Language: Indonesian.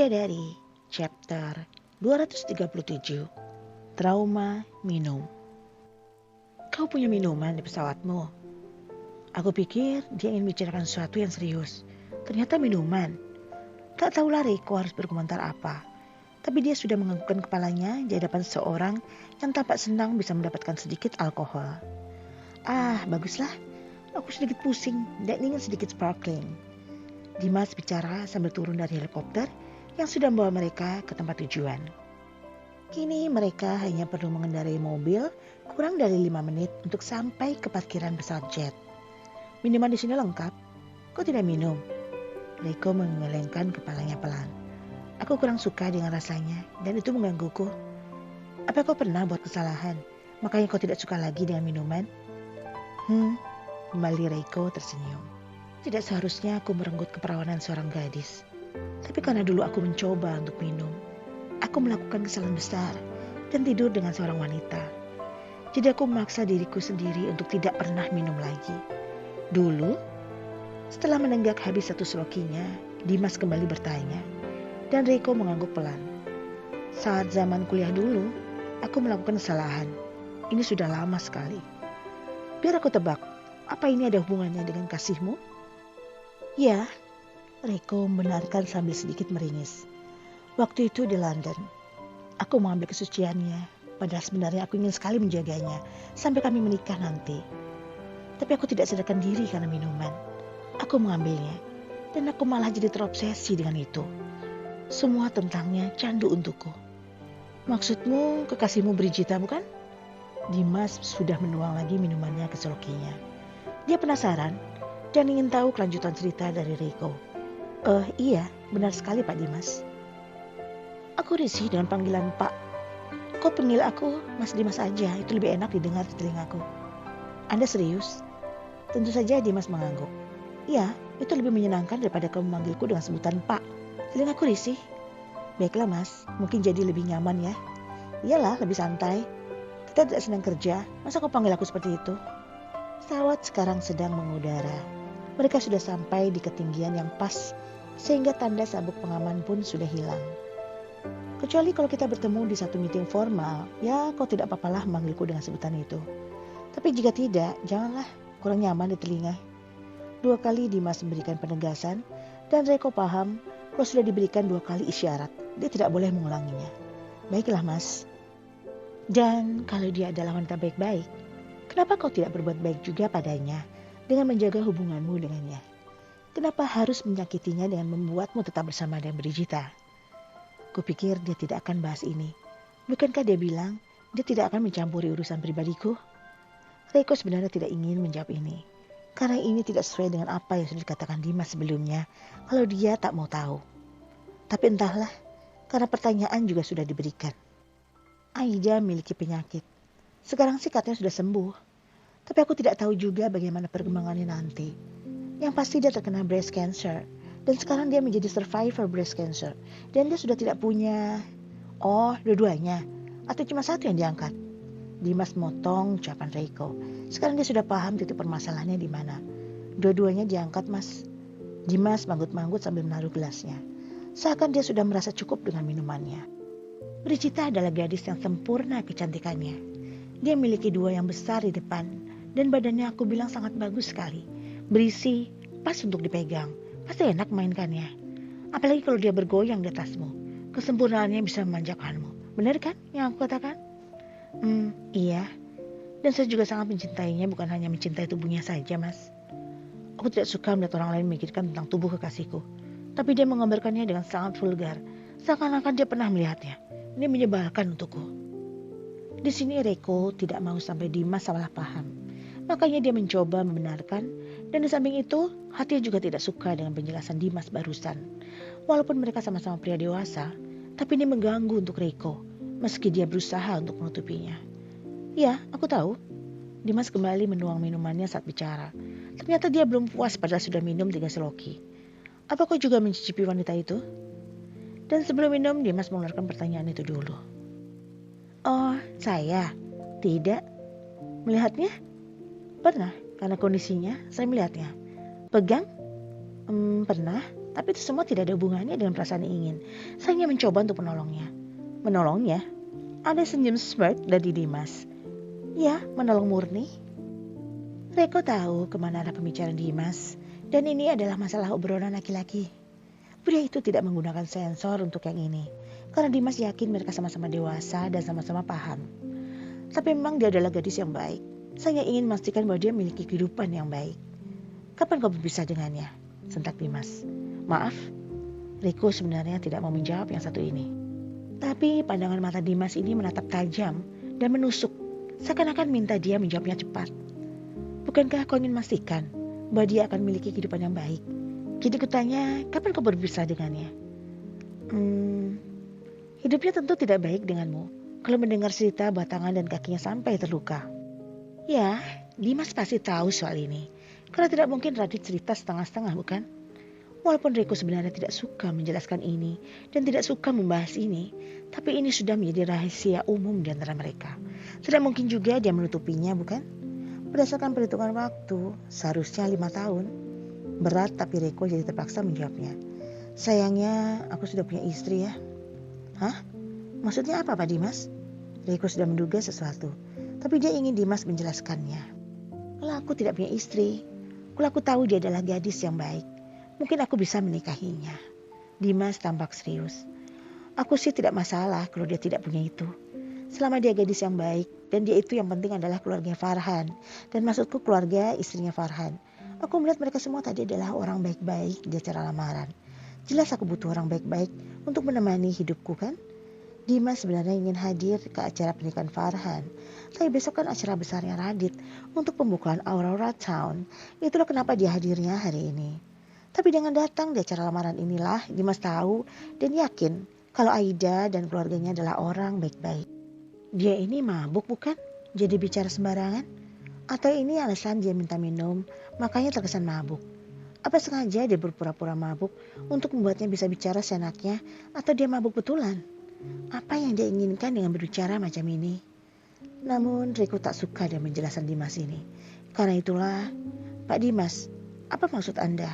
Bidadari, chapter 237, Trauma Minum. Kau punya minuman di pesawatmu? Aku pikir dia ingin bicarakan sesuatu yang serius. Ternyata minuman. Tak tahulah Reiko harus berkomentar apa. Tapi dia sudah menganggukkan kepalanya di hadapan seorang yang tampak senang bisa mendapatkan sedikit alkohol. Baguslah. Aku sedikit pusing dan ingin sedikit sparkling. Dimas bicara sambil turun dari helikopter yang sudah membawa mereka ke tempat tujuan. Kini mereka hanya perlu mengendarai mobil kurang dari 5 menit untuk sampai ke parkiran pesawat jet. Minuman di sini lengkap. Kau tidak minum? Reiko menggelengkan kepalanya pelan. Aku kurang suka dengan rasanya dan itu menggangguku. Apa kau pernah buat kesalahan? Makanya kau tidak suka lagi dengan minuman? Kembali Reiko tersenyum. Tidak seharusnya aku merenggut keperawanan seorang gadis. Tapi karena dulu aku mencoba untuk minum, aku melakukan kesalahan besar dan tidur dengan seorang wanita. Jadi aku memaksa diriku sendiri untuk tidak pernah minum lagi. Dulu, setelah menenggak habis satu slokinya, Dimas kembali bertanya, dan Reiko mengangguk pelan. Saat zaman kuliah dulu, aku melakukan kesalahan. Ini sudah lama sekali. Biar aku tebak, apa ini ada hubungannya dengan kasihmu? Ya, Reiko membenarkan sambil sedikit meringis. Waktu itu di London, aku mengambil kesuciannya, padahal sebenarnya aku ingin sekali menjaganya sampai kami menikah nanti. Tapi aku tidak sadarkan diri karena minuman. Aku mengambilnya, dan aku malah jadi terobsesi dengan itu. Semua tentangnya candu untukku. Maksudmu kekasihmu Brigita, bukan? Dimas sudah menuang lagi minumannya ke selokinya. Dia penasaran dan ingin tahu kelanjutan cerita dari Reiko. Iya, benar sekali Pak Dimas. Aku risih dengan panggilan Pak. Kau panggil aku Mas Dimas aja, itu lebih enak didengar di telingaku. Anda serius? Tentu saja Dimas mengangguk. Iya, itu lebih menyenangkan daripada kau memanggilku dengan sebutan Pak. Telingaku risih. Baiklah Mas, mungkin jadi lebih nyaman ya. Iyalah, lebih santai. Kita tidak sedang kerja, masa kau panggil aku seperti itu? Pesawat sekarang sedang mengudara. Mereka sudah sampai di ketinggian yang pas, sehingga tanda sabuk pengaman pun sudah hilang. Kecuali kalau kita bertemu di satu meeting formal, ya kau tidak apa-apalah memanggilku dengan sebutan itu. Tapi jika tidak, janganlah, kurang nyaman di telinga. 2 kali Dimas memberikan penegasan, dan Reiko paham kalau sudah diberikan 2 kali isyarat, dia tidak boleh mengulanginya. Baiklah Mas. Dan kalau dia adalah wanita baik-baik, kenapa kau tidak berbuat baik juga padanya dengan menjaga hubunganmu dengannya? Kenapa harus menyakitinya dengan membuatmu tetap bersama dengan Brigita? Kupikir dia tidak akan bahas ini. Bukankah dia bilang dia tidak akan mencampuri urusan pribadiku? Reiko sebenarnya tidak ingin menjawab ini. Karena ini tidak sesuai dengan apa yang sudah dikatakan Dimas sebelumnya kalau dia tak mau tahu. Tapi entahlah, karena pertanyaan juga sudah diberikan. Aida memiliki penyakit. Sekarang sih katanya sudah sembuh. Tapi aku tidak tahu juga bagaimana perkembangannya nanti. Yang pasti dia terkena breast cancer. Dan sekarang dia menjadi survivor breast cancer. Dan dia sudah tidak punya... dua-duanya. Atau cuma satu yang diangkat. Dimas motong ucapan Reiko. Sekarang dia sudah paham titik permasalahannya di mana. Dua-duanya diangkat Mas. Dimas manggut-manggut sambil menaruh gelasnya. Seakan dia sudah merasa cukup dengan minumannya. Brigita adalah gadis yang sempurna kecantikannya. Dia memiliki 2 yang besar di depan. Dan badannya aku bilang sangat bagus sekali. Berisi, pas untuk dipegang. Pasti enak mainkannya. Apalagi kalau dia bergoyang di atasmu. Kesempurnaannya bisa memanjakanmu. Benar kan yang aku katakan? Iya. Dan saya juga sangat mencintainya, bukan hanya mencintai tubuhnya saja, Mas. Aku tidak suka melihat orang lain memikirkan tentang tubuh kekasihku. Tapi dia menggambarkannya dengan sangat vulgar. Seakan-akan dia pernah melihatnya. Ini menyebalkan untukku. Di sini Reiko tidak mau sampai Dimas salah paham. Makanya dia mencoba membenarkan. Dan di samping itu, hatinya juga tidak suka dengan penjelasan Dimas barusan. Walaupun mereka sama-sama pria dewasa, tapi ini mengganggu untuk Reiko. Meski dia berusaha untuk menutupinya. Ya, aku tahu. Dimas kembali menuang minumannya saat bicara. Ternyata dia belum puas padahal sudah minum 3 seloki. Apa kau juga mencicipi wanita itu? Dan sebelum minum, Dimas mengeluarkan pertanyaan itu dulu. Oh, saya? Tidak. Melihatnya? Pernah, karena kondisinya saya melihatnya. Pegang? Pernah. Tapi itu semua tidak ada hubungannya dengan perasaan ingin. Saya hanya mencoba untuk menolongnya. Menolongnya? Ada senyum smart dari Dimas. Ya, menolong murni. Reko tahu kemana arah pembicaraan Dimas. Dan ini adalah masalah obrolan laki-laki. Pria itu tidak menggunakan sensor untuk yang ini. Karena Dimas yakin mereka sama-sama dewasa dan sama-sama paham. Tapi memang dia adalah gadis yang baik. Saya ingin memastikan bahwa dia memiliki kehidupan yang baik. Kapan kau berpisah dengannya? Sentak Dimas. Maaf, Riko sebenarnya tidak mau menjawab yang satu ini. Tapi pandangan mata Dimas ini menatap tajam dan menusuk. Seakan-akan minta dia menjawabnya cepat. Bukankah kau ingin memastikan bahwa dia akan memiliki kehidupan yang baik? Jadi kutanya, kapan kau berpisah dengannya? Hidupnya tentu tidak baik denganmu. Kalau mendengar cerita batangan dan kakinya sampai terluka. Ya, Dimas pasti tahu soal ini. Karena tidak mungkin Radit cerita setengah-setengah, bukan? Walaupun Riko sebenarnya tidak suka menjelaskan ini dan tidak suka membahas ini, tapi ini sudah menjadi rahasia umum di antara mereka. Tidak mungkin juga dia menutupinya, bukan? Berdasarkan perhitungan waktu, seharusnya 5 tahun. Berat, tapi Riko jadi terpaksa menjawabnya. Sayangnya, aku sudah punya istri ya. Hah? Maksudnya apa Pak Dimas? Riko sudah menduga sesuatu, tapi dia ingin Dimas menjelaskannya. Kalau aku tidak punya istri, kalau aku tahu dia adalah gadis yang baik, mungkin aku bisa menikahinya. Dimas tampak serius. Aku sih tidak masalah kalau dia tidak punya itu. Selama dia gadis yang baik, dan dia itu yang penting adalah keluarga Farhan. Dan maksudku keluarga istrinya Farhan. Aku melihat mereka semua tadi adalah orang baik-baik di acara lamaran. Jelas aku butuh orang baik-baik untuk menemani hidupku kan? Dimas sebenarnya ingin hadir ke acara pernikahan Farhan. Tapi besok kan acara besarnya Radit untuk pembukaan Aurora Town. Itulah kenapa dia hadirnya hari ini. Tapi dengan datang di acara lamaran inilah Dimas tahu dan yakin kalau Aida dan keluarganya adalah orang baik-baik. Dia ini mabuk bukan? Jadi bicara sembarangan? Atau ini alasan dia minta minum, makanya terkesan mabuk? Apa sengaja dia berpura-pura mabuk untuk membuatnya bisa bicara seenaknya, atau dia mabuk betulan? Apa yang dia inginkan dengan berbicara macam ini? Namun Riko tak suka dengan penjelasan Dimas ini. Karena itulah, Pak Dimas, apa maksud Anda?